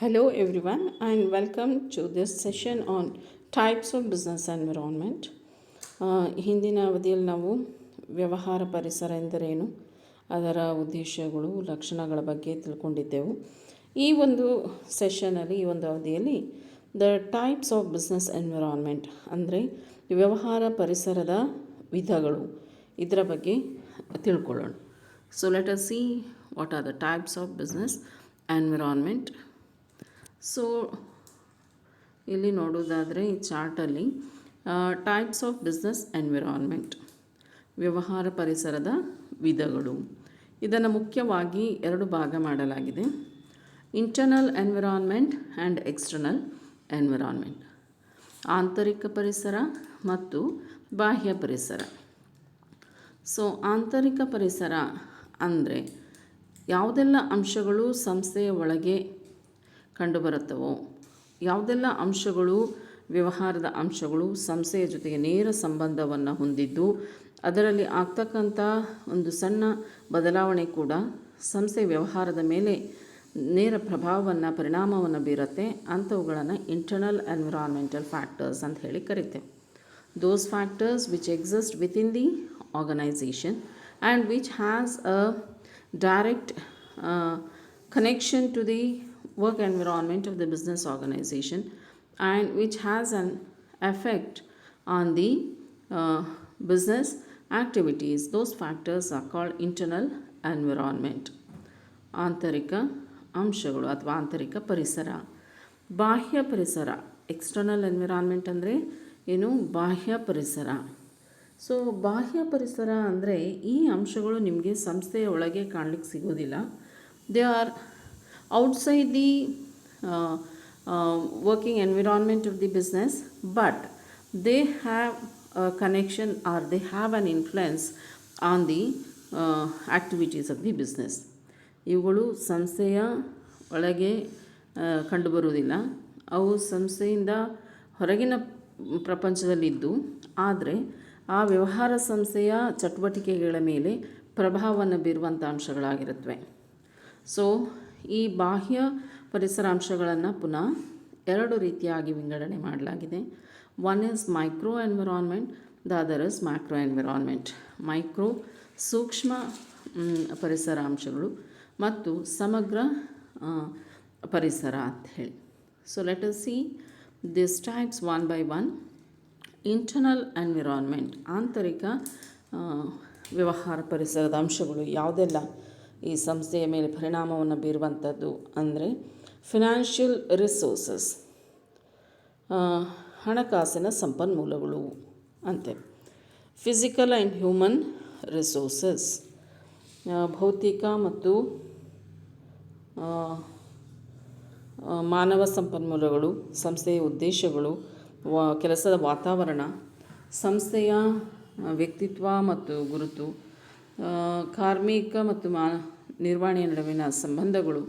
Hello everyone and welcome to this session on types of business environment. ಹಿಂದಿನ ಅವಧಿಯಲ್ಲಿ ನಾವು ವ್ಯವಹಾರ ಪರಿಸರ ಎಂದರೇನು, ಅದರ ಉದ್ದೇಶಗಳು, ಲಕ್ಷಣಗಳ ಬಗ್ಗೆ ತಿಳ್ಕೊಂಡಿದ್ದೆವು. ಈ ಒಂದು ಸೆಷನಲ್ಲಿ, ಈ ಒಂದು ಅವಧಿಯಲ್ಲಿ the types of business environment ಅಂದರೆ ವ್ಯವಹಾರ ಪರಿಸರದ ವಿಧಗಳು, ಇದರ ಬಗ್ಗೆ ತಿಳ್ಕೊಳ್ಳೋಣ. So let us see what are the types of business environment. So ಇಲ್ಲಿ ನೋಡೋದಾದರೆ ಈ ಚಾರ್ಟಲ್ಲಿ ಟೈಪ್ಸ್ ಆಫ್ ಬಿಸ್ನೆಸ್ ಎನ್ವಿರಾನ್ಮೆಂಟ್, ವ್ಯವಹಾರ ಪರಿಸರದ ವಿಧಗಳು. ಇದನ್ನು ಮುಖ್ಯವಾಗಿ ಎರಡು ಭಾಗ ಮಾಡಲಾಗಿದೆ: internal environment and external environment, ಆಂತರಿಕ ಪರಿಸರ ಮತ್ತು ಬಾಹ್ಯ ಪರಿಸರ. ಸೊ ಆಂತರಿಕ ಪರಿಸರ ಅಂದರೆ ಯಾವುದೆಲ್ಲ ಅಂಶಗಳು ಸಂಸ್ಥೆಯ ಒಳಗೆ ಕಂಡುಬರುತ್ತವೋ, ಯಾವುದೆಲ್ಲ ಅಂಶಗಳು, ವ್ಯವಹಾರದ ಅಂಶಗಳು ಸಂಸ್ಥೆಯ ಜೊತೆಗೆ ನೇರ ಸಂಬಂಧವನ್ನು ಹೊಂದಿದ್ದು ಅದರಲ್ಲಿ ಆಗ್ತಕ್ಕಂಥ ಒಂದು ಸಣ್ಣ ಬದಲಾವಣೆ ಕೂಡ ಸಂಸ್ಥೆಯ ವ್ಯವಹಾರದ ಮೇಲೆ ನೇರ ಪರಿಣಾಮವನ್ನು ಬೀರುತ್ತೆ. ಅಂಥವುಗಳನ್ನು ಇಂಟರ್ನಲ್ ಎನ್ವಿರಾನ್ಮೆಂಟಲ್ ಫ್ಯಾಕ್ಟರ್ಸ್ ಅಂತ ಹೇಳಿ ಕರಿತೇವೆ. Those factors which exist within the organisation and which has a direct connection to the work environment of the business organization and which has an effect on the business activities. Those factors are called internal environment. ಆಂತರಿಕ ಅಂಶಗಳು ಅಥವಾ ಆಂತರಿಕ ಪರಿಸರ. ಬಾಹ್ಯ ಪರಿಸರ, external environment ಅಂದರೆ ಏನು? ಬಾಹ್ಯ ಪರಿಸರ. ಸೊ ಬಾಹ್ಯ ಪರಿಸರ ಅಂದರೆ ಈ ಅಂಶಗಳು ನಿಮಗೆ ಸಂಸ್ಥೆಯ ಒಳಗೆ ಕಾಣಲಿಕ್ಕೆ ಸಿಗೋದಿಲ್ಲ. They are outside the working environment of the business, but they have a connection or they have an influence on the activities of the business. ಇವುಗಳು ಸಂಸ್ಥೆಯ ಒಳಗೆ ಕಂಡುಬರುವುದಿಲ್ಲ. ಅವು ಸಂಸ್ಥೆಯಿಂದ ಹೊರಗಿನ ಪ್ರಪಂಚದಲ್ಲಿದ್ದು ಆದರೆ ಆ ವ್ಯವಹಾರ ಸಂಸ್ಥೆಯ ಚಟುವಟಿಕೆಗಳ ಮೇಲೆ ಪ್ರಭಾವವನ್ನು ಬೀರುವಂಥ ಅಂಶಗಳಾಗಿರುತ್ತವೆ. ಸೊ ಈ ಬಾಹ್ಯ ಪರಿಸರಾಂಶಗಳನ್ನು ಪುನಃ ಎರಡು ರೀತಿಯಾಗಿ ವಿಂಗಡಣೆ ಮಾಡಲಾಗಿದೆ. One is micro environment, the other is macro environment. Micro ಸೂಕ್ಷ್ಮ ಪರಿಸರಾಂಶಗಳು ಮತ್ತು ಸಮಗ್ರ ಪರಿಸರ ಅಂತ ಹೇಳಿ. So let us see this types one by one. Internal environment, ಆಂತರಿಕ ವ್ಯವಹಾರ ಪರಿಸರದ ಅಂಶಗಳು ಯಾವುದೆಲ್ಲ ಈ ಸಂಸ್ಥೆಯ ಮೇಲೆ ಪರಿಣಾಮವನ್ನು ಬೀರುವಂಥದ್ದು ಅಂದರೆ ಫಿನಾನ್ಷಿಯಲ್ ರಿಸೋರ್ಸಸ್, ಹಣಕಾಸಿನ ಸಂಪನ್ಮೂಲಗಳು ಅಂತೆ. ಫಿಸಿಕಲ್ ಆ್ಯಂಡ್ ಹ್ಯೂಮನ್ ರಿಸೋರ್ಸಸ್, ಭೌತಿಕ ಮತ್ತು ಮಾನವ ಸಂಪನ್ಮೂಲಗಳು, ಸಂಸ್ಥೆಯ ಉದ್ದೇಶಗಳು, ಕೆಲಸದ ವಾತಾವರಣ, ಸಂಸ್ಥೆಯ ವ್ಯಕ್ತಿತ್ವ ಮತ್ತು ಗುರುತು, ಕಾರ್ಮಿಕ ಮತ್ತು ನಿರ್ವಹಣೆಯ ನಡುವಿನ ಸಂಬಂಧಗಳು,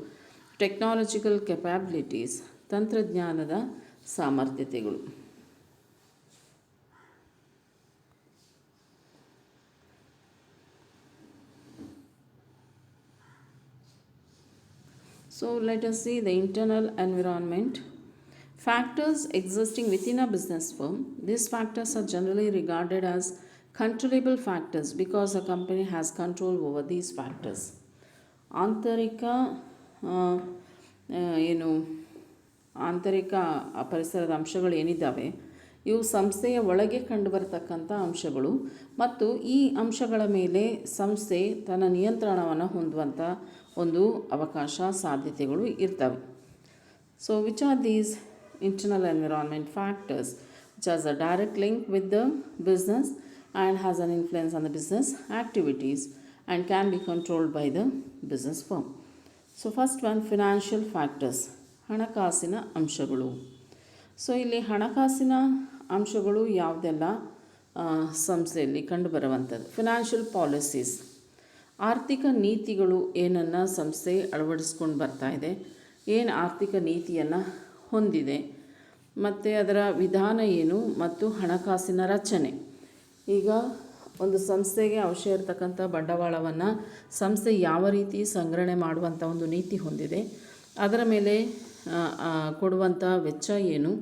ಟೆಕ್ನಾಲಜಿಕಲ್ ಕೆಪ್ಯಾಬಿಲಿಟೀಸ್, ತಂತ್ರಜ್ಞಾನದ ಸಾಮರ್ಥ್ಯತೆಗಳು. So let us see the internal environment. Factors existing within a business firm. These factors are generally regarded as controllable factors because a company has control over these factors. ಆಂತರಿಕ ಆಂತರಿಕ ಪರಿಸರದ ಅಂಶಗಳು ಏನಿದ್ದಾವೆ ಇವು ಸಂಸ್ಥೆಯ ಒಳಗೆ ಕಂಡುಬರತಕ್ಕಂಥ ಅಂಶಗಳು ಮತ್ತು ಈ ಅಂಶಗಳ ಮೇಲೆ ಸಂಸ್ಥೆ ತನ್ನ ನಿಯಂತ್ರಣವನ್ನು ಹೊಂದುವಂಥ ಒಂದು ಅವಕಾಶ, ಸಾಧ್ಯತೆಗಳು ಇರ್ತವೆ. So which are these internal environment factors which as a direct link with the business and has an influence on the business activities and can be controlled by the business firm. So first one, financial factors, ಹಣಕಾಸಿನ ಅಂಶಗಳು. So ಇಲ್ಲಿ ಹಣಕಾಸಿನ ಅಂಶಗಳು ಯಾವುದೆಲ್ಲ ಸಂಸ್ಥೆಯಲ್ಲಿ ಕಂಡುಬರುವಂಥದ್ದು. Financial policies, ಆರ್ಥಿಕ ನೀತಿಗಳು ಏನನ್ನು ಸಂಸ್ಥೆ ಅಳವಡಿಸ್ಕೊಂಡು ಬರ್ತಾ ಇದೆ, ಏನು ಆರ್ಥಿಕ ನೀತಿಯನ್ನು ಹೊಂದಿದೆ ಮತ್ತು ಅದರ ವಿಧಾನ ಏನು ಮತ್ತು ಹಣಕಾಸಿನ ರಚನೆ. ಈಗ ಒಂದು ಸಂಸ್ಥೆಗೆ ಅವಶ್ಯ ಇರತಕ್ಕಂಥ ಬಂಡವಾಳವನ್ನು ಸಂಸ್ಥೆ ಯಾವ ರೀತಿ ಸಂಗ್ರಹಣೆ ಮಾಡುವಂಥ ಒಂದು ನೀತಿ ಹೊಂದಿದೆ, ಅದರ ಮೇಲೆ ಕೊಡುವಂಥ ವೆಚ್ಚ ಏನು,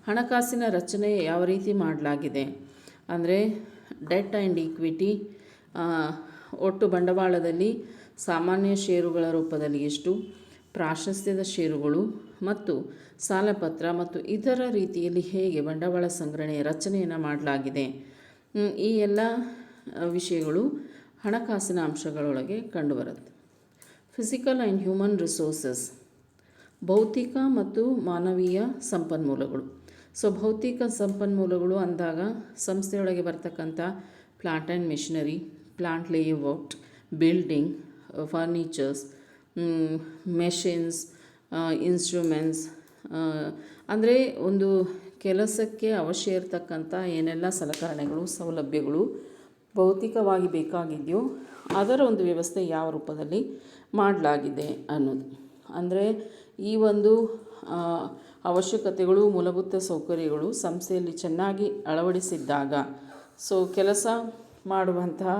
ಹಣಕಾಸಿನ ರಚನೆ ಯಾವ ರೀತಿ ಮಾಡಲಾಗಿದೆ, ಅಂದರೆ ಡೆಟ್ ಆ್ಯಂಡ್ ಈಕ್ವಿಟಿ, ಒಟ್ಟು ಬಂಡವಾಳದಲ್ಲಿ ಸಾಮಾನ್ಯ ಷೇರುಗಳ ರೂಪದಲ್ಲಿ ಎಷ್ಟು, ಪ್ರಾಶಸ್ತ್ಯದ ಷೇರುಗಳು ಮತ್ತು ಸಾಲಪತ್ರ ಮತ್ತು ಇತರ ರೀತಿಯಲ್ಲಿ ಹೇಗೆ ಬಂಡವಾಳ ಸಂಗ್ರಹಣೆಯ ರಚನೆಯನ್ನು ಮಾಡಲಾಗಿದೆ. ಈ ಎಲ್ಲ ವಿಷಯಗಳು ಹಣಕಾಸಿನ ಅಂಶಗಳೊಳಗೆ ಕಂಡುಬರುತ್ತೆ. ಫಿಸಿಕಲ್ ಆ್ಯಂಡ್ ಹ್ಯೂಮನ್ ರಿಸೋರ್ಸಸ್, ಭೌತಿಕ ಮತ್ತು ಮಾನವೀಯ ಸಂಪನ್ಮೂಲಗಳು. ಸೊ ಭೌತಿಕ ಸಂಪನ್ಮೂಲಗಳು ಅಂದಾಗ ಸಂಸ್ಥೆಯೊಳಗೆ ಬರ್ತಕ್ಕಂಥ plant and machinery, plant layout, building, furnitures, machines, instruments, ಅಂದರೆ ಒಂದು ಕೆಲಸಕ್ಕೆ ಅವಶ್ಯ ಇರತಕ್ಕಂಥ ಏನೆಲ್ಲ ಸಲಕರಣೆಗಳು ಸೌಲಭ್ಯಗಳು ಭೌತಿಕವಾಗಿ ಬೇಕಾಗಿದೆಯೋ ಅದರ ಒಂದು ವ್ಯವಸ್ಥೆ ಯಾವ ರೂಪದಲ್ಲಿ ಮಾಡಲಾಗಿದೆ ಅನ್ನೋದು. ಅಂದರೆ ಈ ಒಂದು ಅವಶ್ಯಕತೆಗಳು ಮೂಲಭೂತ ಸೌಕರ್ಯಗಳು ಸಂಸ್ಥೆಯಲ್ಲಿ ಚೆನ್ನಾಗಿ ಅಳವಡಿಸಿದ್ದಾಗ ಸೊ ಕೆಲಸ ಮಾಡುವಂತಹ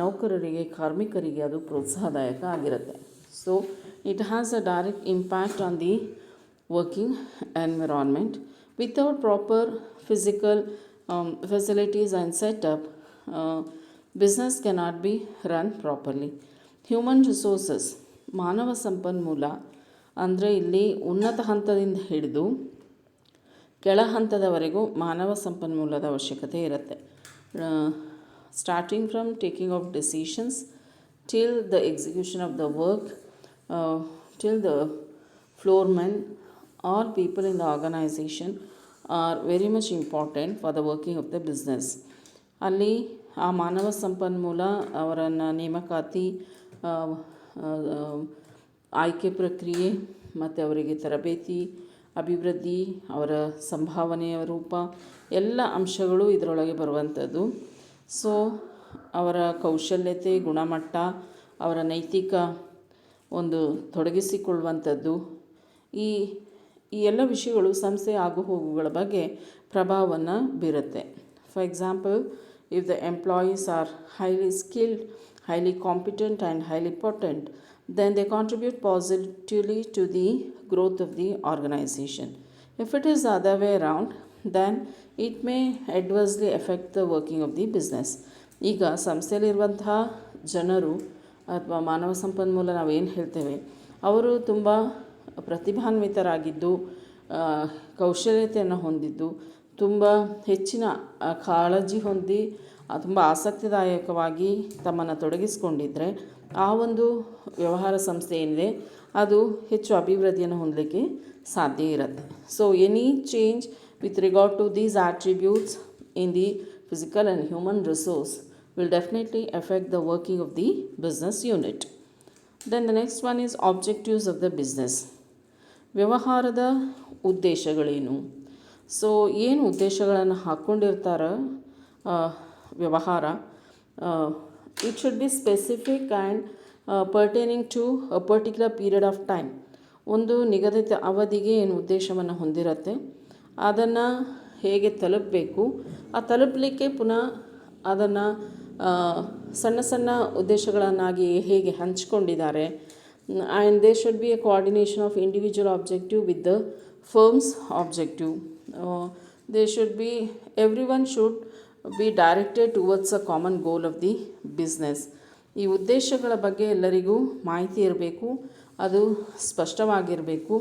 ನೌಕರರಿಗೆ, ಕಾರ್ಮಿಕರಿಗೆ ಅದು ಪ್ರೋತ್ಸಾಹದಾಯಕ ಆಗಿರುತ್ತೆ. So it has a direct impact on the working environment. Without proper physical facilities and setup business cannot be run properly. Human resources, ಮಾನವ ಸಂಪನ್ಮೂಲ ಅಂದರೆ ಇಲ್ಲಿ ಉನ್ನತ ಹಂತದಿಂದ ಹಿಡಿದು ಕೆಳ ಹಂತದವರೆಗೂ ಮಾನವ ಸಂಪನ್ಮೂಲದ ಅವಶ್ಯಕತೆ ಇರುತ್ತೆ. Starting from taking of decisions till the execution of the work, till the floormen, all people in the organisation are very much important for the working of the business. ಅಲ್ಲಿ ಆ ಮಾನವ ಸಂಪನ್ಮೂಲ ಅವರನ್ನು ನೇಮಕಾತಿ, ಆಯ್ಕೆ ಪ್ರಕ್ರಿಯೆ ಮತ್ತು ಅವರಿಗೆ ತರಬೇತಿ, ಅಭಿವೃದ್ಧಿ, ಅವರ ಸಂಭಾವನೆಯ ರೂಪ ಎಲ್ಲ ಅಂಶಗಳು ಇದರೊಳಗೆ ಬರುವಂಥದ್ದು. ಸೊ ಅವರ ಕೌಶಲ್ಯತೆ, ಗುಣಮಟ್ಟ, ಅವರ ನೈತಿಕ ಒಂದು ತೊಡಗಿಸಿಕೊಳ್ಳುವಂಥದ್ದು, ಈ ಎಲ್ಲ ವಿಷಯಗಳು ಸಂಸ್ಥೆಯ ಆಗುಹೋಗುಗಳ ಬಗ್ಗೆ ಪ್ರಭಾವವನ್ನು ಬೀರುತ್ತೆ. For example, if the employees are highly skilled, highly competent and highly potent, then they contribute positively to the growth of the organization. If it is the other way around, then it may adversely affect the working of the business. ಈಗ ಸಂಸ್ಥೆಯಲ್ಲಿರುವಂತಹ ಜನರು ಅಥವಾ ಮಾನವ ಸಂಪನ್ಮೂಲ ನಾವೇನು ಹೇಳ್ತೇವೆ, ಅವರು ತುಂಬ ಪ್ರತಿಭಾನ್ವಿತರಾಗಿದ್ದು, ಕೌಶಲ್ಯತೆಯನ್ನು ಹೊಂದಿದ್ದು, ತುಂಬ ಹೆಚ್ಚಿನ ಕಾಳಜಿ ಹೊಂದಿ, ತುಂಬ ಆಸಕ್ತಿದಾಯಕವಾಗಿ ತಮ್ಮನ್ನು ತೊಡಗಿಸಿಕೊಂಡಿದ್ದರೆ ಆ ಒಂದು ವ್ಯವಹಾರ ಸಂಸ್ಥೆ ಏನಿದೆ ಅದು ಹೆಚ್ಚು ಅಭಿವೃದ್ಧಿಯನ್ನು ಹೊಂದಲಿಕ್ಕೆ ಸಾಧ್ಯ ಇರುತ್ತೆ. So any change with regard to these attributes in the physical and human resource will definitely affect the working of the business unit. Then the next one is objectives of the business. ವ್ಯವಹಾರದ ಉದ್ದೇಶಗಳೇನು? So ಏನು ಉದ್ದೇಶಗಳನ್ನು ಹಾಕ್ಕೊಂಡಿರ್ತಾರೆ ವ್ಯವಹಾರ, it should be specific and pertaining to a particular period of time. ಒಂದು ನಿಗದಿತ ಅವಧಿಗೆ ಏನು ಉದ್ದೇಶವನ್ನು ಹೊಂದಿರುತ್ತೆ ಅದನ್ನು ಹೇಗೆ ತಲುಪಬೇಕು, ಆ ತಲುಪಲಿಕ್ಕೆ ಪುನಃ ಅದನ್ನು ಸಣ್ಣ ಸಣ್ಣ ಉದ್ದೇಶಗಳನ್ನಾಗಿ ಹೇಗೆ ಹಂಚಿಕೊಂಡಿದ್ದಾರೆ. And they should be a coordination of individual objective with the firm's objective. They should be, every one should be directed towards a common goal of the business. ಈ ಉದ್ದೇಶಗಳ ಬಗ್ಗೆ ಎಲ್ಲರಿಗೂ ಮಾಹಿತಿ ಇರಬೇಕು, ಅದು ಸ್ಪಷ್ಟವಾಗಿರಬೇಕು.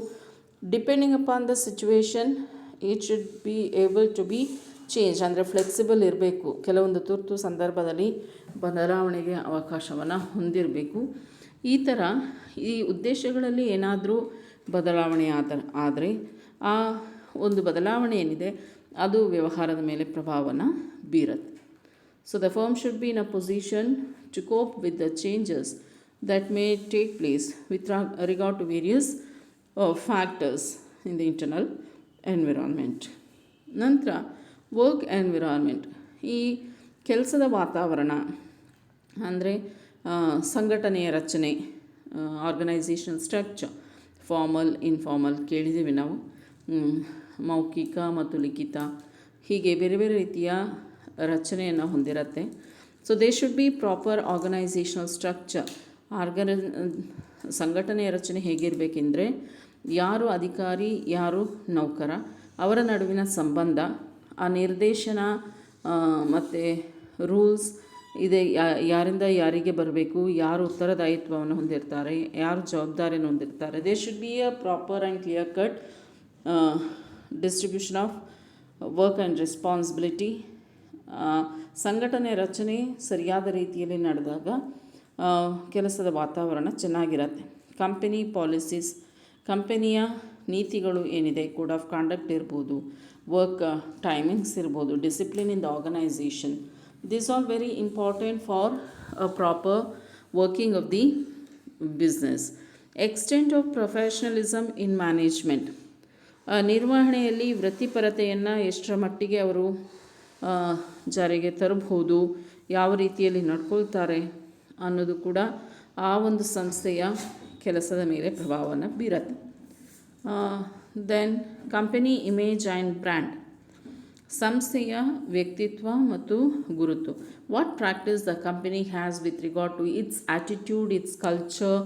Depending upon the situation it should be able to be change, ಅಂದರೆ flexible ಇರಬೇಕು. ಕೆಲವೊಂದು ತುರ್ತು ಸಂದರ್ಭದಲ್ಲಿ ಬದಲಾವಣೆಗೆ ಅವಕಾಶವನ್ನು ಹೊಂದಿರಬೇಕು. ಈ ಥರ ಈ ಉದ್ದೇಶಗಳಲ್ಲಿ ಏನಾದರೂ ಬದಲಾವಣೆ ಆದರೆ ಆ ಒಂದು ಬದಲಾವಣೆ ಏನಿದೆ ಅದು ವ್ಯವಹಾರದ ಮೇಲೆ ಪ್ರಭಾವವನ್ನು ಬೀರುತ್ತೆ. So the firm should be in a position to cope with the changes that may take place with regard to various factors in the internal environment. ನಂತರ ವರ್ಕ್ ಎನ್ವಿರಾನ್ಮೆಂಟ್, ಈ ಕೆಲಸದ ವಾತಾವರಣ ಅಂದರೆ ಸಂಘಟನೆಯ ರಚನೆ, ಆರ್ಗನೈಸೇಷನ್ ಸ್ಟ್ರಕ್ಚರ್, ಫಾರ್ಮಲ್, ಇನ್ಫಾರ್ಮಲ್ ಕೇಳಿದ್ದೀವಿ ನಾವು, ಮೌಖಿಕ ಮತ್ತು ಲಿಖಿತ, ಹೀಗೆ ಬೇರೆ ಬೇರೆ ರೀತಿಯ ರಚನೆಯನ್ನು ಹೊಂದಿರುತ್ತೆ. So they should be proper organisational structure. ಸಂಘಟನೆಯ ರಚನೆ ಹೇಗಿರಬೇಕೆಂದರೆ ಯಾರು ಅಧಿಕಾರಿ ಯಾರು ನೌಕರ ಅವರ ನಡುವಿನ ಸಂಬಂಧ, ಆ ನಿರ್ದೇಶನ ಮತ್ತು ರೂಲ್ಸ್ ಇದೆ, ಯಾರಿಂದ ಯಾರಿಗೆ ಬರಬೇಕು, ಯಾರು ಉತ್ತರದಾಯಿತ್ವವನ್ನು ಹೊಂದಿರ್ತಾರೆ, ಯಾರು ಜವಾಬ್ದಾರಿಯನ್ನು ಹೊಂದಿರ್ತಾರೆ. They should be a proper and clear cut distribution of work and responsibility. ಸಂಘಟನೆ ರಚನೆ ಸರಿಯಾದ ರೀತಿಯಲ್ಲಿ ನಡೆದಾಗ ಕೆಲಸದ ವಾತಾವರಣ ಚೆನ್ನಾಗಿರುತ್ತೆ. ಕಂಪನಿ ಪಾಲಿಸೀಸ್, ಕಂಪನಿಯ ನೀತಿಗಳು ಏನಿದೆ, ಕೋಡ್ ಆಫ್ ಕಾಂಡಕ್ಟ್ ಇರ್ಬೋದು, ವರ್ಕ್ ಟೈಮಿಂಗ್ಸ್ ಇರ್ಬೋದು, discipline in the organisation. These are very important for a proper working of the business. Extent of professionalism in management. ನಿರ್ವಹಣೆಯಲ್ಲಿ ವೃತ್ತಿಪರತೆಯನ್ನು ಎಷ್ಟರ ಮಟ್ಟಿಗೆ ಅವರು ಜಾರಿಗೆ ತರಬಹುದು, ಯಾವ ರೀತಿಯಲ್ಲಿ ನಡ್ಕೊಳ್ತಾರೆ ಅನ್ನೋದು ಕೂಡ ಆ ಒಂದು ಸಂಸ್ಥೆಯ ಕೆಲಸದ ಮೇಲೆ ಪ್ರಭಾವವನ್ನು ಬೀರುತ್ತೆ. Then company image and brand, ಸಂಸ್ಥೆಯ ವ್ಯಕ್ತಿತ್ವ ಮತ್ತು ಗುರುತು. What practice the company has with regard to its attitude, its culture,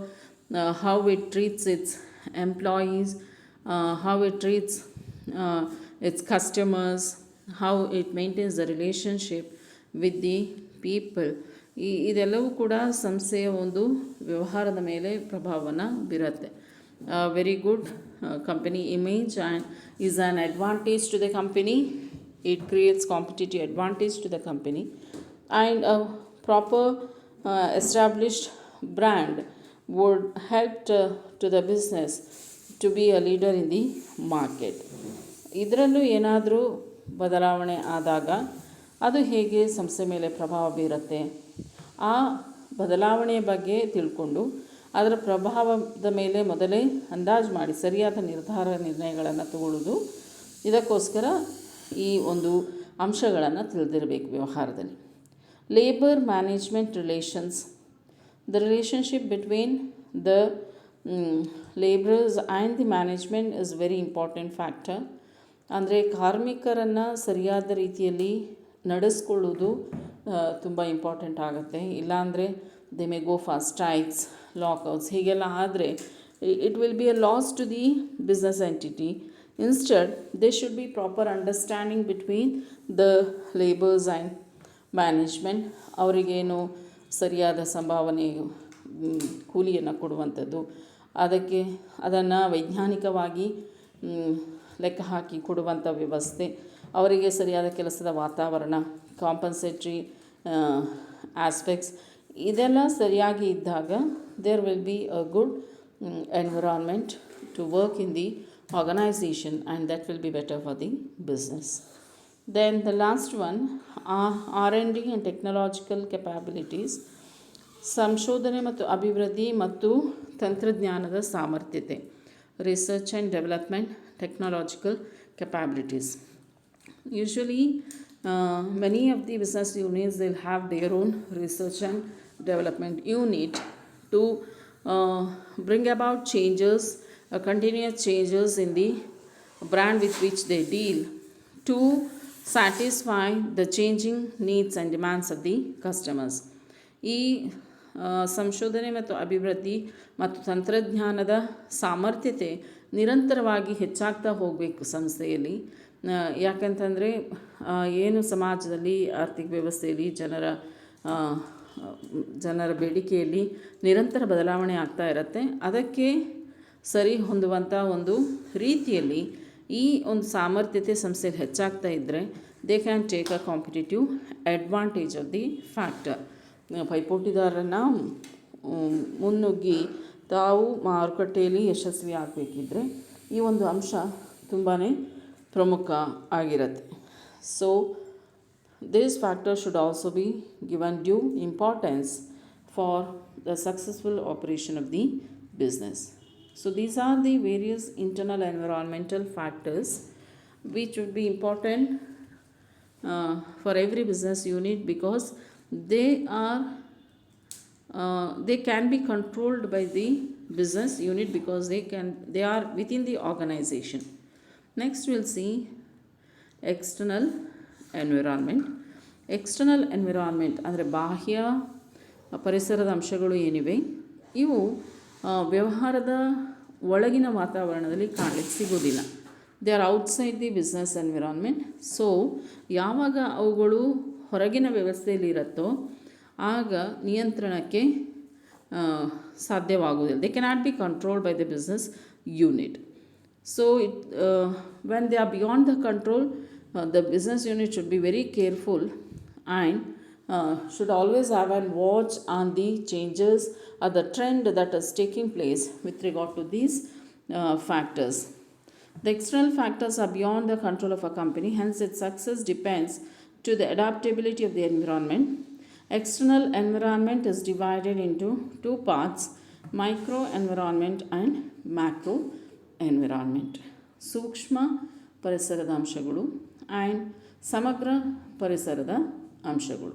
how it treats its employees, how it treats its customers, how it maintains the relationship with the people. ಇದೆಲ್ಲವೂ ಕೂಡ ಸಂಸ್ಥೆಯ ಒಂದು ವ್ಯವಹಾರದ ಮೇಲೆ ಪ್ರಭಾವವನ್ನು ಬೀರುತ್ತೆ. Very good company image and is an advantage to the company. It creates competitive advantage to the company, and a proper established brand would help to the business to be a leader in the market. ಇದರಲ್ಲೂ ಏನಾದರೂ ಬದಲಾವಣೆ ಆದಾಗ ಅದು ಹೇಗೆ ಸಂಸ್ಥೆ ಮೇಲೆ ಪ್ರಭಾವ ಬೀರುತ್ತೆ, ಆ ಬದಲಾವಣೆಯ ಬಗ್ಗೆ ತಿಳ್ಕೊಂಡು ಅದರ ಪ್ರಭಾವದ ಮೇಲೆ ಮೊದಲೇ ಅಂದಾಜು ಮಾಡಿ ಸರಿಯಾದ ನಿರ್ಣಯಗಳನ್ನು ತಗೊಳ್ಳೋದು. ಇದಕ್ಕೋಸ್ಕರ ಈ ಒಂದು ಅಂಶಗಳನ್ನು ತಿಳಿದಿರಬೇಕು ವ್ಯವಹಾರದಲ್ಲಿ. Labour management relations, the relationship between the labourers and the management is very important factor. ಅಂದರೆ ಕಾರ್ಮಿಕರನ್ನು ಸರಿಯಾದ ರೀತಿಯಲ್ಲಿ ನಡೆಸ್ಕೊಳ್ಳೋದು ತುಂಬ ಇಂಪಾರ್ಟೆಂಟ್ ಆಗುತ್ತೆ. ಇಲ್ಲಾಂದರೆ they may go for strikes, lockouts, ಹೀಗೆಲ್ಲ ಆದರೆ it will be a loss to the business entity. Instead they should be proper understanding between the labours and management. ಅವರಿಗೇನು ಸರಿಯಾದ ಸಂಭಾವನೆ ಕೂಲಿಯನ್ನು ಕೊಡುವಂಥದ್ದು, ಅದನ್ನು ವೈಜ್ಞಾನಿಕವಾಗಿ ಲೆಕ್ಕ ಹಾಕಿ ಕೊಡುವಂಥ ವ್ಯವಸ್ಥೆ, ಅವರಿಗೆ ಸರಿಯಾದ ಕೆಲಸದ ವಾತಾವರಣ, ಕಾಂಪನ್ಸೇಟ್ರಿ ಆಸ್ಪೆಕ್ಟ್ಸ್, ಇದೆಲ್ಲ ಸರಿಯಾಗಿ ಇದ್ದಾಗ there will be a good environment to work in the organisation and that will be better for the business. Then the last one, R&D and technological capabilities, ಸಂಶೋಧನೆ ಮತ್ತು ಅಭಿವೃದ್ಧಿ ಮತ್ತು ತಂತ್ರಜ್ಞಾನದ ಸಾಮರ್ಥ್ಯತೆ. Research and development, technological capabilities. Usually many of the business units, they'll have their own research and development unit to bring about changes, continuous changes in the brand with which they deal to satisfy the changing needs and demands of the customers. ಈ ಸಂಶೋಧನೆ ಮತ್ತು ಅಭಿವೃದ್ಧಿ ಮತ್ತು ತಂತ್ರಜ್ಞಾನದ ಸಾಮರ್ಥ್ಯತೆ ನಿರಂತರವಾಗಿ ಹೆಚ್ಚಾಗ್ತಾ ಹೋಗಬೇಕು ಸಂಸ್ಥೆಯಲ್ಲಿ. ಯಾಕಂತಂದರೆ ಏನು ಸಮಾಜದಲ್ಲಿ ಆರ್ಥಿಕ ವ್ಯವಸ್ಥೆಯಲ್ಲಿ ಜನರ ಬೇಡಿಕೆಯಲ್ಲಿ ನಿರಂತರ ಬದಲಾವಣೆ ಆಗ್ತಾ ಇರುತ್ತೆ. ಅದಕ್ಕೆ ಸರಿ ಹೊಂದುವಂಥ ಒಂದು ರೀತಿಯಲ್ಲಿ ಈ ಒಂದು ಸಾಮರ್ಥ್ಯತೆ ಸಂಸ್ಥೆಯಲ್ಲಿ ಹೆಚ್ಚಾಗ್ತಾ ಇದ್ದರೆ they can take a competitive advantage of the factor. ಪೈಪೋಟಿದಾರರನ್ನು ಮುನ್ನುಗ್ಗಿ ತಾವು ಮಾರುಕಟ್ಟೆಯಲ್ಲಿ ಯಶಸ್ವಿ ಆಗಬೇಕಿದ್ರೆ ಈ ಒಂದು ಅಂಶ ತುಂಬಾ ಪ್ರಮುಖ ಆಗಿರುತ್ತೆ. So this factor should also be given due importance for the successful operation of the business. So these are the various internal environmental factors which would be important for every business unit, because they can be controlled by the business unit because they are within the organization. Next we'll see external environment. External environment ಅಂದರೆ ಬಾಹ್ಯ ಪರಿಸರದ ಅಂಶಗಳು ಏನಿವೆ, ಇವು ವ್ಯವಹಾರದ ಒಳಗಿನ ವಾತಾವರಣದಲ್ಲಿ ಕಾಣಲಿಕ್ಕೆ ಸಿಗೋದಿಲ್ಲ. They are outside the business environment. So ಯಾವಾಗ ಅವುಗಳು ಹೊರಗಿನ ವ್ಯವಸ್ಥೆಯಲ್ಲಿ ಇರುತ್ತೋ ಆಗ ನಿಯಂತ್ರಣಕ್ಕೆ ಸಾಧ್ಯವಾಗುವುದಿಲ್ಲ. They cannot be controlled by the business unit. So when they are beyond the control, the business unit should be very careful and should always have a watch on the changes or the trend that is taking place with regard to these factors. The external factors are beyond the control of a company, hence its success depends to the adaptability of the environment. External environment is divided into two parts: micro environment and macro environment. ಸೂಕ್ಷ್ಮ ಪರಿಸರದ ಅಂಶಗಳು and ಸಮಗ್ರ ಪರಿಸರದ ಅಂಶಗಳು.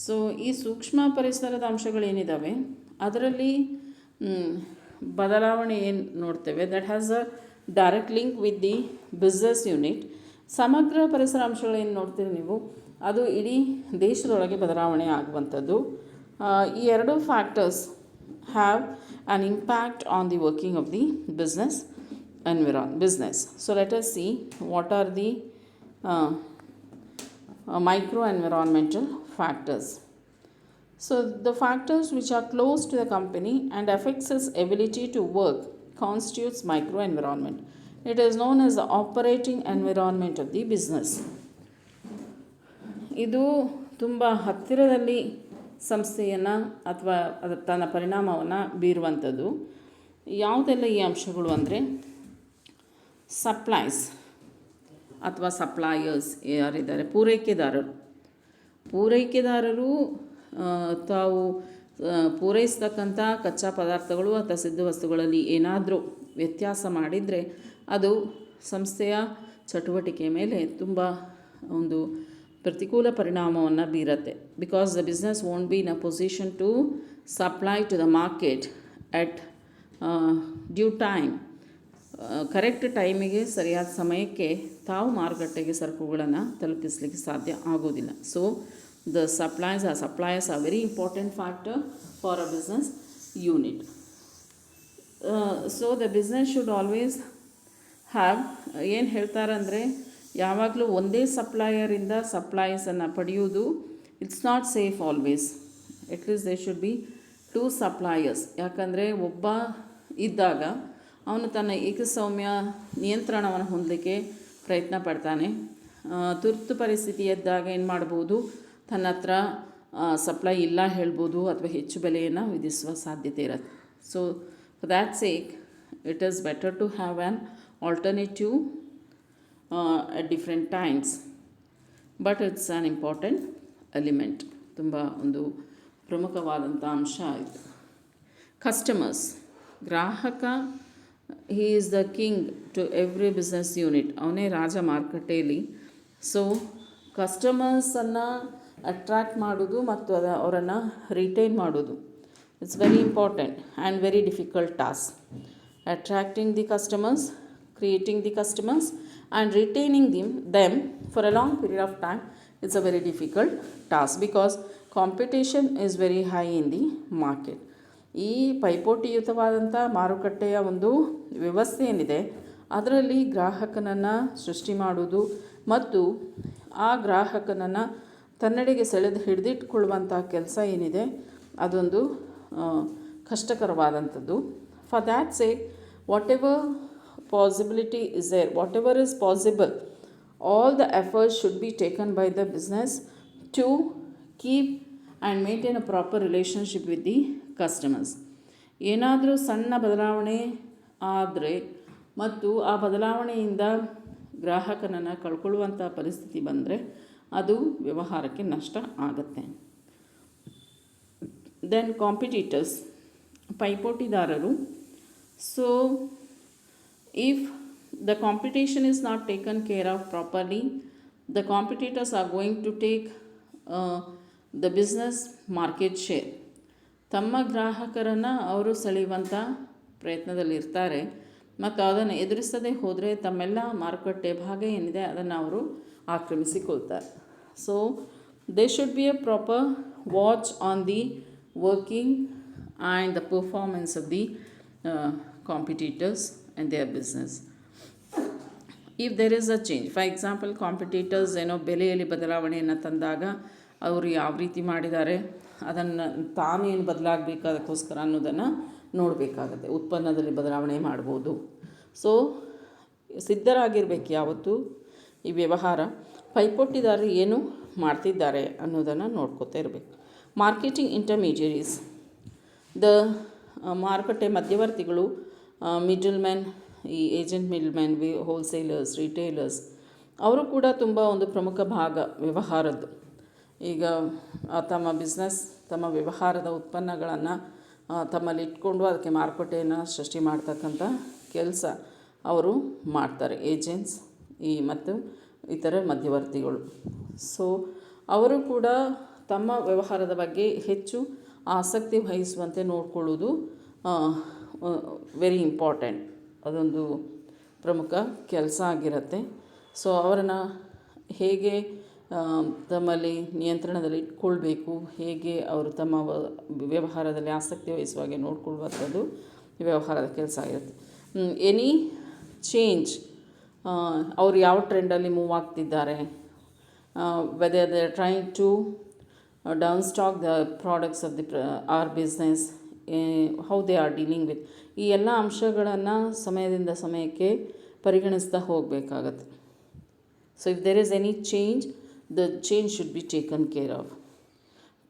So ಈ ಸೂಕ್ಷ್ಮ ಪರಿಸರದ ಅಂಶಗಳೇನಿದ್ದಾವೆ ಅದರಲ್ಲಿ ಬದಲಾವಣೆ ಏನು ನೋಡ್ತೇವೆ, that has a direct link with the business unit. ಸಮಗ್ರ ಪರಿಸರ ಅಂಶಗಳೇನು ನೋಡ್ತೀರಿ ನೀವು, ಅದು ಇಡೀ ದೇಶದೊಳಗೆ ಬದಲಾವಣೆ ಆಗುವಂಥದ್ದು. ಈ ಎರಡು factors have an impact on the working of the business. So let us see what are the micro environmental factors. So the factors which are close to the company and affects its ability to work constitutes micro environment. It is known as the operating environment of the business. ಇದು ತುಂಬ ಹತ್ತಿರದಲ್ಲಿ ಸಂಸ್ಥೆಯನ್ನು ಅಥವಾ ಅದರ ತನ್ನ ಪರಿಣಾಮವನ್ನು ಬೀರುವಂಥದ್ದು. ಯಾವುದೆಲ್ಲ ಈ ಅಂಶಗಳು ಅಂದರೆ, ಸಪ್ಲೈಸ್ ಅಥವಾ ಸಪ್ಲೈಯರ್ಸ್ ಯಾರಿದ್ದಾರೆ, ಪೂರೈಕೆದಾರರು ತಾವು ಪೂರೈಸ್ತಕ್ಕಂಥ ಕಚ್ಚಾ ಪದಾರ್ಥಗಳು ಅಥವಾ ಸಿದ್ಧ ವಸ್ತುಗಳಲ್ಲಿ ಏನಾದರೂ ವ್ಯತ್ಯಾಸ ಮಾಡಿದರೆ ಅದು ಸಂಸ್ಥೆಯ ಚಟುವಟಿಕೆ ಮೇಲೆ ತುಂಬ ಒಂದು ಪ್ರತಿಕೂಲ ಪರಿಣಾಮವನ್ನು ಬೀರುತ್ತೆ. Because the business won't be in a position to supply to the market at due time. Correct ಟೈಮಿಗೆ ಸರಿಯಾದ ಸಮಯಕ್ಕೆ ತಾವು ಮಾರುಕಟ್ಟೆಗೆ ಸರಕುಗಳನ್ನು ತಲುಪಿಸಲಿಕ್ಕೆ ಸಾಧ್ಯ ಆಗೋದಿಲ್ಲ. So the suppliers are very important factor for a business unit. So the business should always have, ಏನು ಹೇಳ್ತಾರಂದರೆ, ಯಾವಾಗಲೂ ಒಂದೇ ಸಪ್ಲೈಯರಿಂದ ಸಪ್ಲೈಸನ್ನು ಪಡೆಯುವುದು it's not safe always. At least they should be two suppliers. ಯಾಕಂದರೆ ಒಬ್ಬ ಇದ್ದಾಗ ಅವನು ತನ್ನ ಏಕಸ್ವಾಮ್ಯ ನಿಯಂತ್ರಣವನ್ನು ಹೊಂದಲಿಕ್ಕೆ ಪ್ರಯತ್ನ ಪಡ್ತಾನೆ. ತುರ್ತು ಪರಿಸ್ಥಿತಿ ಇದ್ದಾಗ ಏನು ಮಾಡ್ಬೋದು, ತನ್ನ ಹತ್ರ ಸಪ್ಲೈ ಇಲ್ಲ ಹೇಳ್ಬೋದು ಅಥವಾ ಹೆಚ್ಚು ಬೆಲೆಯನ್ನು ವಿಧಿಸುವ ಸಾಧ್ಯತೆ ಇರುತ್ತೆ. So for that sake it is better to have an alternative at different times, but it's an important element. ತುಂಬ ಒಂದು ಪ್ರಮುಖವಾದಂಥ ಅಂಶ ಇದು. ಕಸ್ಟಮರ್ಸ್, ಗ್ರಾಹಕ, he is the king to every business unit. ಅವನೇ ರಾಜ ಮಾರುಕಟ್ಟೆಯಲ್ಲಿ. ಸೊ ಕಸ್ಟಮರ್ಸನ್ನು ಅಟ್ರ್ಯಾಕ್ಟ್ ಮಾಡೋದು ಮತ್ತು ಅವರನ್ನು ರಿಟೈನ್ ಮಾಡೋದು, it's very important and very difficult task. Attracting the customers, creating the customers and retaining them for a long period of time, it's a very difficult task because competition is very high in the market. ಈ ಪೈಪೋಟಿಯುತವಾದಂಥ ಮಾರುಕಟ್ಟೆಯ ಒಂದು ವ್ಯವಸ್ಥೆ ಏನಿದೆ ಅದರಲ್ಲಿ ಗ್ರಾಹಕನನ್ನು ಸೃಷ್ಟಿ ಮಾಡೋದು ಮತ್ತು ಆ ಗ್ರಾಹಕನನ್ನು ತನ್ನೆಡೆಗೆ ಹಿಡಿದಿಟ್ಕೊಳ್ಳುವಂಥ ಕೆಲಸ ಏನಿದೆ ಅದೊಂದು ಕಷ್ಟಕರವಾದಂಥದ್ದು. For that sake whatever possibility is there, whatever is possible, all the efforts should be taken by the business to keep and maintain a proper relationship with the customers. ಏನಾದರೂ ಸಣ್ಣ ಬದಲಾವಣೆ ಆದರೆ ಮತ್ತು ಆ ಬದಲಾವಣೆಯಿಂದ ಗ್ರಾಹಕನನ್ನು ಕಳ್ಕೊಳ್ಳುವಂಥ ಪರಿಸ್ಥಿತಿ ಬಂದರೆ ಅದು ವ್ಯವಹಾರಕ್ಕೆ ನಷ್ಟ ಆಗುತ್ತೆ. ದೆನ್ ಕಾಂಪಿಟೀಟರ್ಸ್, ಪೈಪೋಟಿದಾರರು. So if the competition is not taken care of properly, the competitors are going to take the business market share. ತಮ್ಮ ಗ್ರಾಹಕರನ್ನು ಅವರು ಸೆಳೆಯುವಂಥ ಪ್ರಯತ್ನದಲ್ಲಿರ್ತಾರೆ ಮತ್ತು ಅದನ್ನು ಎದುರಿಸದೇ ಹೋದರೆ ತಮ್ಮೆಲ್ಲ ಮಾರುಕಟ್ಟೆ ಭಾಗ ಏನಿದೆ ಅದನ್ನು ಅವರು ಆಕ್ರಮಿಸಿಕೊಳ್ತಾರೆ. So they should be a proper watch on the working and the performance of the competitors and their business. If there is a change, for example, competitors ಏನೋ ಬೆಲೆಯಲ್ಲಿ ಬದಲಾವಣೆಯನ್ನು ತಂದಾಗ ಅವರು ಯಾವ ರೀತಿ ಮಾಡಿದ್ದಾರೆ, ಅದನ್ನು ತಾನೇನು ಬದಲಾಗಬೇಕು ಅದಕ್ಕೋಸ್ಕರ ಅನ್ನೋದನ್ನು ನೋಡಬೇಕಾಗತ್ತೆ. ಉತ್ಪನ್ನದಲ್ಲಿ ಬದಲಾವಣೆ ಮಾಡ್ಬೋದು. ಸೊ ಸಿದ್ಧರಾಗಿರ್ಬೇಕು ಯಾವತ್ತೂ ಈ ವ್ಯವಹಾರ. ಪೈಪೋಟಿದಾರರು ಏನು ಮಾಡ್ತಿದ್ದಾರೆ ಅನ್ನೋದನ್ನು ನೋಡ್ಕೋತಾ ಇರಬೇಕು. ಮಾರ್ಕೆಟಿಂಗ್ ಇಂಟರ್ಮೀಡಿಯರೀಸ್, ದ ಮಾರುಕಟ್ಟೆ ಮಧ್ಯವರ್ತಿಗಳು, ಮಿಡಲ್ ಮ್ಯಾನ್, ಈ agent middle man, wholesalers, retailers, ಅವರು ಕೂಡ ತುಂಬ ಒಂದು ಪ್ರಮುಖ ಭಾಗ ವ್ಯವಹಾರದ್ದು. ಈಗ ತಮ್ಮ ಬಿಸ್ನೆಸ್, ತಮ್ಮ ವ್ಯವಹಾರದ ಉತ್ಪನ್ನಗಳನ್ನು ತಮ್ಮಲ್ಲಿ ಇಟ್ಕೊಂಡು ಅದಕ್ಕೆ ಮಾರುಕಟ್ಟೆಯನ್ನು ಸೃಷ್ಟಿ ಮಾಡ್ತಕ್ಕಂಥ ಕೆಲಸ ಅವರು ಮಾಡ್ತಾರೆ, ಏಜೆಂಟ್ಸ್ ಮತ್ತು ಇತರ ಮಧ್ಯವರ್ತಿಗಳು. ಸೊ ಅವರು ಕೂಡ ತಮ್ಮ ವ್ಯವಹಾರದ ಬಗ್ಗೆ ಹೆಚ್ಚು ಆಸಕ್ತಿ ವಹಿಸುವಂತೆ ನೋಡಿಕೊಳ್ಳೋದು ವೆರಿ ಇಂಪಾರ್ಟೆಂಟ್. ಅದೊಂದು ಪ್ರಮುಖ ಕೆಲಸ ಆಗಿರುತ್ತೆ. ಸೊ ಅವರನ್ನು ಹೇಗೆ ತಮ್ಮಲ್ಲಿ ನಿಯಂತ್ರಣದಲ್ಲಿ ಇಟ್ಕೊಳ್ಬೇಕು, ಹೇಗೆ ಅವರು ತಮ್ಮ ವ್ಯವಹಾರದಲ್ಲಿ ಆಸಕ್ತಿ ವಹಿಸುವಾಗೆ ನೋಡ್ಕೊಳ್ಳುವಂಥದ್ದು ವ್ಯವಹಾರದ ಕೆಲಸ ಆಗಿರುತ್ತೆ. ಎನಿ ಚೇಂಜ್, ಅವರು ಯಾವ ಟ್ರೆಂಡಲ್ಲಿ ಮೂವ್ ಆಗ್ತಿದ್ದಾರೆ, whether they are trying to down stock the products of the our business, how they are dealing with, ಈ ಎಲ್ಲ ಅಂಶಗಳನ್ನು ಸಮಯದಿಂದ ಸಮಯಕ್ಕೆ ಪರಿಗಣಿಸ್ತಾ ಹೋಗಬೇಕಾಗತ್ತೆ. So if there is any change, the change should be taken care of.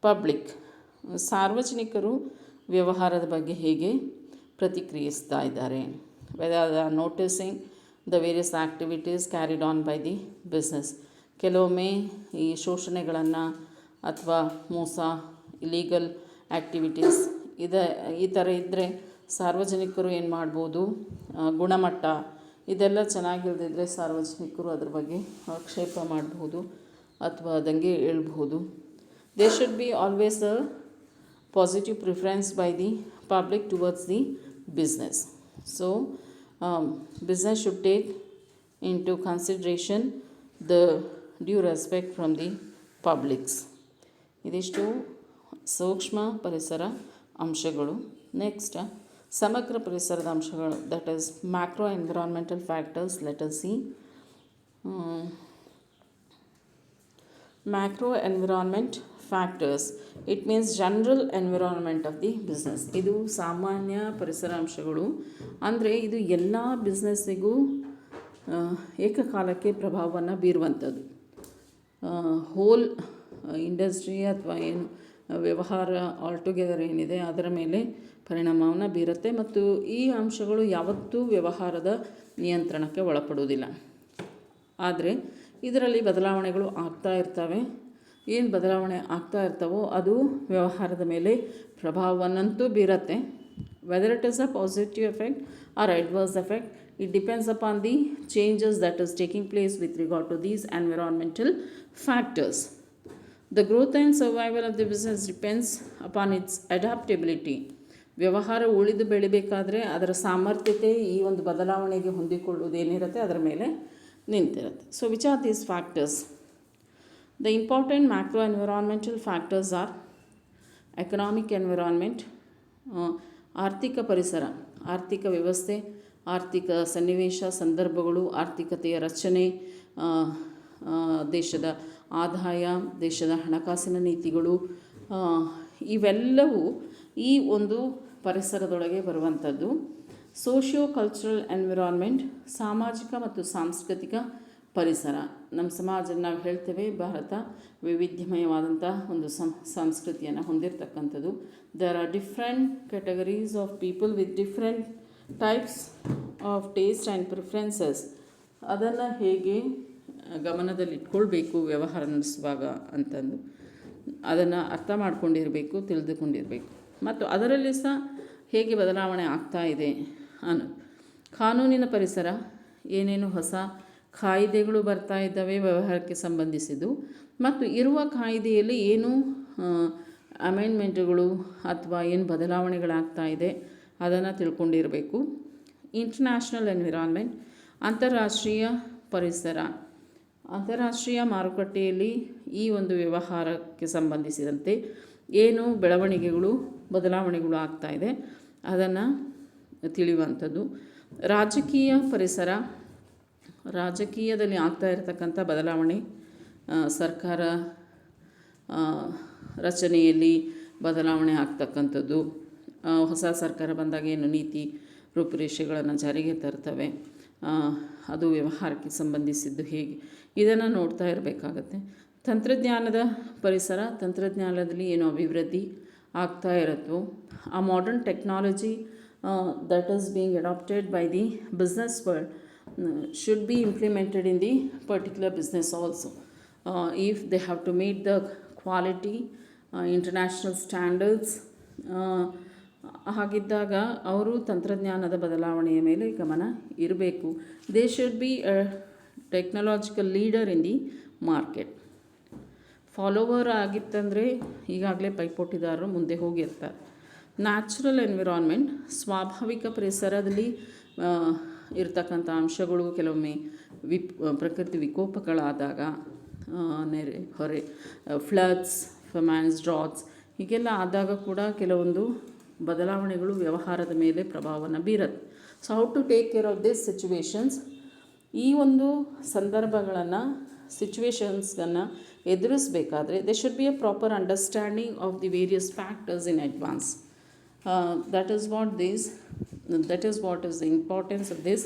Public, ಸಾರ್ವಜನಿಕರು ವ್ಯವಹಾರದ ಬಗ್ಗೆ ಹೇಗೆ ಪ್ರತಿಕ್ರಿಯಿಸ್ತಾ ಇದ್ದಾರೆ, whether they are noticing the various activities carried on by the business. ಕೆಲವೊಮ್ಮೆ ಈ ಶೋಷಣೆಗಳನ್ನು ಅಥವಾ ಮೋಸ, ಇಲೀಗಲ್ ಆ್ಯಕ್ಟಿವಿಟೀಸ್ ಈ ಥರ ಇದ್ದರೆ ಸಾರ್ವಜನಿಕರು ಏನು ಮಾಡ್ಬೋದು, ಗುಣಮಟ್ಟ ಇದೆಲ್ಲ ಚೆನ್ನಾಗಿಲ್ಲದಿದ್ದರೆ ಸಾರ್ವಜನಿಕರು ಅದ್ರ ಬಗ್ಗೆ ಆಕ್ಷೇಪ ಮಾಡಬಹುದು ಅಥವಾ ದಂಗೆ ಏಳ್ಬಹುದು. They should be always a positive preference by the public towards the business. So business should take into consideration the due respect from the publics. ಇದಿಷ್ಟು ಸೂಕ್ಷ್ಮ ಪರಿಸರ ಅಂಶಗಳು. ನೆಕ್ಸ್ಟ್ ಸಮಗ್ರ ಪರಿಸರದ ಅಂಶಗಳು, that is macro environmental factors. Let us see macro environment factors. It means general environment of the business. ಇದು ಸಾಮಾನ್ಯ ಪರಿಸರ ಅಂಶಗಳು. ಅಂದರೆ ಇದು ಎಲ್ಲ ಬಿಸ್ನೆಸ್ಸಿಗೂ ಏಕಕಾಲಕ್ಕೆ ಪ್ರಭಾವವನ್ನು ಬೀರುವಂಥದ್ದು. ಹೋಲ್ ಇಂಡಸ್ಟ್ರಿ ಅಥವಾ ಏನು ವ್ಯವಹಾರ ಆಲ್ಟುಗೆದರ್ ಏನಿದೆ ಅದರ ಮೇಲೆ ಪರಿಣಾಮವನ್ನು ಬೀರುತ್ತೆ. ಮತ್ತು ಈ ಅಂಶಗಳು ಯಾವತ್ತೂ ವ್ಯವಹಾರದ ನಿಯಂತ್ರಣಕ್ಕೆ ಒಳಪಡುವುದಿಲ್ಲ. ಆದರೆ ಇದರಲ್ಲಿ ಬದಲಾವಣೆಗಳು ಆಗ್ತಾ ಇರ್ತವೆ. ಏನು ಬದಲಾವಣೆ ಆಗ್ತಾ ಇರ್ತವೋ ಅದು ವ್ಯವಹಾರದ ಮೇಲೆ ಪ್ರಭಾವವನ್ನಂತೂ ಬೀರುತ್ತೆ. Whether it is a positive effect or adverse effect, it depends upon the changes that is taking place with regard to these environmental factors. The growth and survival of the business depends upon its adaptability. ವ್ಯವಹಾರ ಉಳಿದು ಬೆಳಿಬೇಕಾದ್ರೆ ಅದರ ಸಾಮರ್ಥ್ಯತೆ ಈ ಒಂದು ಬದಲಾವಣೆಗೆ ಹೊಂದಿಕೊಳ್ಳುವುದೇನಿರುತ್ತೆ ಅದರ ಮೇಲೆ ನಿಂತಿರುತ್ತೆ. So which are these factors? The important macro environmental factors are economic environment, ಆರ್ಥಿಕ ಪರಿಸರ, ಆರ್ಥಿಕ ವ್ಯವಸ್ಥೆ, ಆರ್ಥಿಕ ಸನ್ನಿವೇಶ ಸಂದರ್ಭಗಳು, ಆರ್ಥಿಕತೆಯ ರಚನೆ, ದೇಶದ ಆದಾಯ, ದೇಶದ ಹಣಕಾಸಿನ ನೀತಿಗಳು, ಇವೆಲ್ಲವೂ ಈ ಒಂದು ಪರಿಸರದೊಳಗೆ ಬರುವಂಥದ್ದು. ಸೋಷಿಯೋ ಕಲ್ಚರಲ್ ಎನ್ವಿರಾನ್ಮೆಂಟ್, ಸಾಮಾಜಿಕ ಮತ್ತು ಸಾಂಸ್ಕೃತಿಕ ಪರಿಸರ. ನಮ್ಮ ಸಮಾಜ ನಾವು ಹೇಳ್ತೇವೆ ಭಾರತ ವೈವಿಧ್ಯಮಯವಾದಂಥ ಒಂದು ಸಂಸ್ಕೃತಿಯನ್ನು ಹೊಂದಿರತಕ್ಕಂಥದ್ದು. There are different categories of people with different types of taste and preferences. ಅದನ್ನು ಹೇಗೆ ಗಮನದಲ್ಲಿಟ್ಕೊಳ್ಬೇಕು ವ್ಯವಹಾರ ನಡೆಸುವಾಗ ಅಂತಂದು ಅದನ್ನು ಅರ್ಥ ಮಾಡ್ಕೊಂಡಿರಬೇಕು, ತಿಳಿದುಕೊಂಡಿರಬೇಕು. ಮತ್ತು ಅದರಲ್ಲಿ ಸಹ ಹೇಗೆ ಬದಲಾವಣೆ ಆಗ್ತಾ ಇದೆ ಅನ್ನೋದು. ಕಾನೂನಿನ ಪರಿಸರ, ಏನೇನು ಹೊಸ ಕಾಯ್ದೆಗಳು ಬರ್ತಾ ಇದ್ದಾವೆ ವ್ಯವಹಾರಕ್ಕೆ ಸಂಬಂಧಿಸಿದ್ದು, ಮತ್ತು ಇರುವ ಕಾಯ್ದೆಯಲ್ಲಿ ಏನು ಅಮೆಂಡ್ಮೆಂಟ್ಗಳು ಅಥವಾ ಏನು ಬದಲಾವಣೆಗಳಾಗ್ತಾ ಇದೆ ಅದನ್ನು ತಿಳ್ಕೊಂಡಿರಬೇಕು. ಇಂಟರ್ನ್ಯಾಷನಲ್ ಎನ್ವಿರಾನ್ಮೆಂಟ್, ಅಂತಾರಾಷ್ಟ್ರೀಯ ಪರಿಸರ. ಅಂತಾರಾಷ್ಟ್ರೀಯ ಮಾರುಕಟ್ಟೆಯಲ್ಲಿ ಈ ಒಂದು ವ್ಯವಹಾರಕ್ಕೆ ಸಂಬಂಧಿಸಿದಂತೆ ಏನು ಬೆಳವಣಿಗೆಗಳು ಬದಲಾವಣೆಗಳು ಆಗ್ತಾ ಇದೆ ಅದನ್ನು ತಿಳಿಯುವಂಥದ್ದು. ರಾಜಕೀಯ ಪರಿಸರ, ರಾಜಕೀಯದಲ್ಲಿ ಆಗ್ತಾ ಇರತಕ್ಕಂಥ ಬದಲಾವಣೆ, ಸರ್ಕಾರ ರಚನೆಯಲ್ಲಿ ಬದಲಾವಣೆ ಆಗ್ತಕ್ಕಂಥದ್ದು, ಹೊಸ ಸರ್ಕಾರ ಬಂದಾಗ ಏನು ನೀತಿ ರೂಪುರೇಷೆಗಳನ್ನು ಜಾರಿಗೆ ತರ್ತವೆ, ಅದು ವ್ಯವಹಾರಕ್ಕೆ ಸಂಬಂಧಿಸಿದ್ದು ಹೇಗೆ, ಇದನ್ನು ನೋಡ್ತಾ ಇರಬೇಕಾಗತ್ತೆ. ತಂತ್ರಜ್ಞಾನದ ಪರಿಸರ, ತಂತ್ರಜ್ಞಾನದಲ್ಲಿ ಏನು ಅಭಿವೃದ್ಧಿ ಆಗ್ತಾ ಇರುತ್ತೋ ಆ modern technology that is being adopted by the business world should be implemented in the particular business also. If they have to meet the quality, international standards, ಹಾಗಿದ್ದಾಗ ಅವರು ತಂತ್ರಜ್ಞಾನದ ಬದಲಾವಣೆಯ ಮೇಲೆ ಗಮನ ಇರಬೇಕು. They should be a technological leader in the market. Follower ಆಗಿತ್ತಂದರೆ ಈಗಾಗಲೇ ಪೈಪೋಟಿದಾರರು ಮುಂದೆ ಹೋಗಿರ್ತಾರೆ. ನ್ಯಾಚುರಲ್ ಎನ್ವಿರಾನ್ಮೆಂಟ್, ಸ್ವಾಭಾವಿಕ ಪರಿಸರದಲ್ಲಿ ಇರ್ತಕ್ಕಂಥ ಅಂಶಗಳು ಕೆಲವೊಮ್ಮೆ ಪ್ರಕೃತಿ ವಿಕೋಪಗಳಾದಾಗ, ನೆರೆ ಹೊರೆ, ಫ್ಲಡ್ಸ್, ಫೆಮೈನ್ಸ್, ಡ್ರಾಟ್ಸ್ ಹೀಗೆಲ್ಲ ಆದಾಗ ಕೂಡ ಕೆಲವೊಂದು ಬದಲಾವಣೆಗಳು ವ್ಯವಹಾರದ ಮೇಲೆ ಪ್ರಭಾವವನ್ನು ಬೀರುತ್ತೆ. So how to take care of this situations, ಈ ಒಂದು ಸಂದರ್ಭಗಳನ್ನು ಸಿಚುವೇಶನ್ಸ್ಗಳನ್ನು ಎದುರಿಸಬೇಕಾದ್ರೆ they should be a proper understanding of the various factors in advance. That is what is the importance of this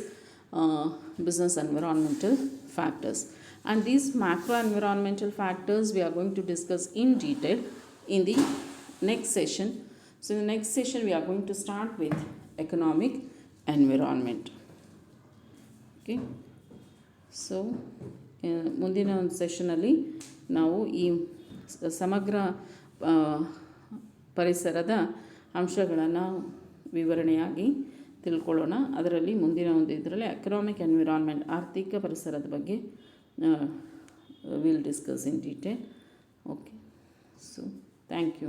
business environmental factors. And these macro environmental factors we are going to discuss in detail in the next session. So in the next session we are going to start with economic environment. Okay. So ಮುಂದಿನ ಒಂದು ಸೆಷನಲ್ಲಿ ನಾವು ಈ ಸಮಗ್ರ ಪರಿಸರದ ಅಂಶಗಳನ್ನು ವಿವರಣೆಯಾಗಿ ತಿಳ್ಕೊಳ್ಳೋಣ. ಅದರಲ್ಲಿ ಮುಂದಿನ ಒಂದು ಇದರಲ್ಲಿ ಎಕನಾಮಿಕ್ ಎನ್ವಿರಾನ್ಮೆಂಟ್, ಆರ್ಥಿಕ ಪರಿಸರದ ಬಗ್ಗೆ will discuss in detail. Okay, so thank you.